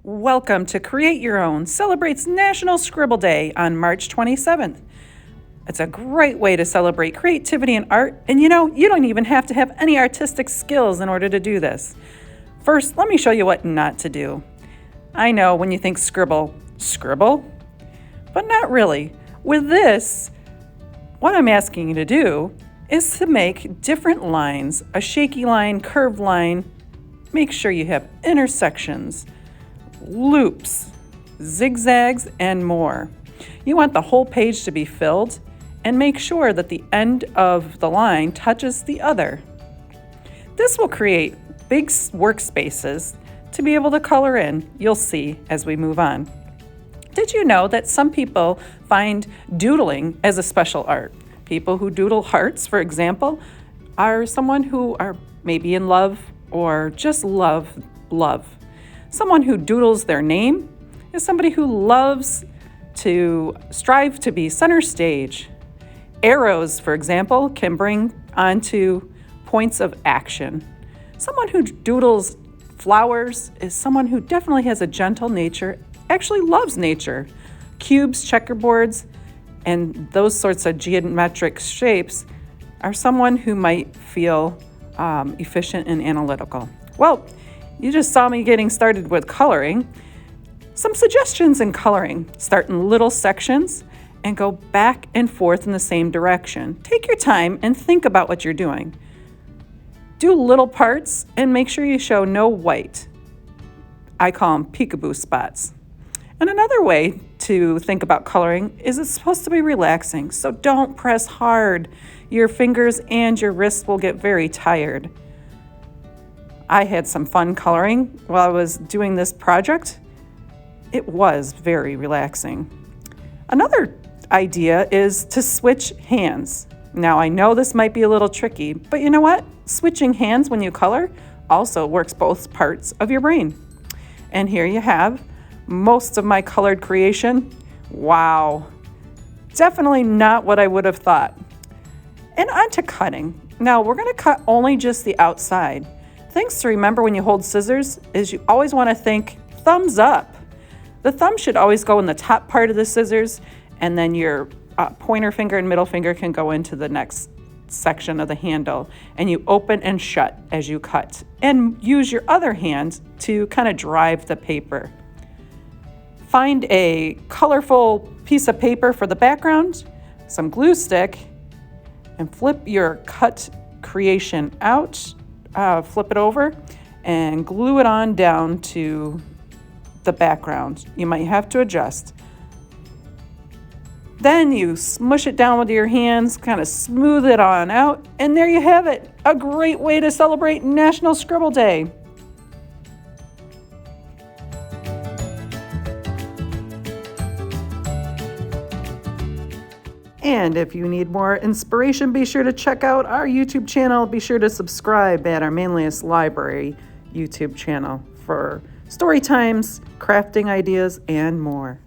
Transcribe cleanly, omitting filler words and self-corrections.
Welcome to Create Your Own celebrates National Scribble Day on March 27th. It's a great way to celebrate creativity and art, and you don't even have to have any artistic skills in order to do this. First, let me show you what not to do. I know when you think scribble, but not really. With this, what I'm asking you to do is to make different lines, a shaky line, curved line. Make sure you have intersections, loops, zigzags, and more. You want the whole page to be filled, and make sure that the end of the line touches the other. This will create big workspaces to be able to color in. You'll see as we move on. Did you know that some people find doodling as a special art? People who doodle hearts, for example, are someone who are maybe in love or just love. Someone who doodles their name is somebody who loves to strive to be center stage. Arrows, for example, can bring onto points of action. Someone who doodles flowers is someone who definitely has a gentle nature, actually loves nature. Cubes, checkerboards, and those sorts of geometric shapes are someone who might feel efficient and analytical. Well, you just saw me getting started with coloring. Some suggestions in coloring: start in little sections and go back and forth in the same direction. Take your time and think about what you're doing. Do little parts and make sure you show no white. I call them peekaboo spots. And another way to think about coloring is it's supposed to be relaxing, so don't press hard. Your fingers and your wrists will get very tired. I had some fun coloring while I was doing this project. It was very relaxing. Another idea is to switch hands. Now, I know this might be a little tricky, but you know what? Switching hands when you color also works both parts of your brain. And here you have most of my colored creation. Wow, definitely not what I would have thought. And on to cutting. Now, we're going to cut only just the outside. Things to remember when you hold scissors is you always want to think thumbs up. The thumb should always go in the top part of the scissors, and then your pointer finger and middle finger can go into the next section of the handle, and you open and shut as you cut, and use your other hand to kind of drive the paper. Find a colorful piece of paper for the background, some glue stick, and flip your cut creation out. Flip it over and glue it on down to the background. You might have to adjust. Then you smush it down with your hands, kind of smooth it on out, and there you have it. A great way to celebrate National Scribble Day. And if you need more inspiration, be sure to check out our YouTube channel. Be sure to subscribe at our Manlius Library YouTube channel for story times, crafting ideas, and more.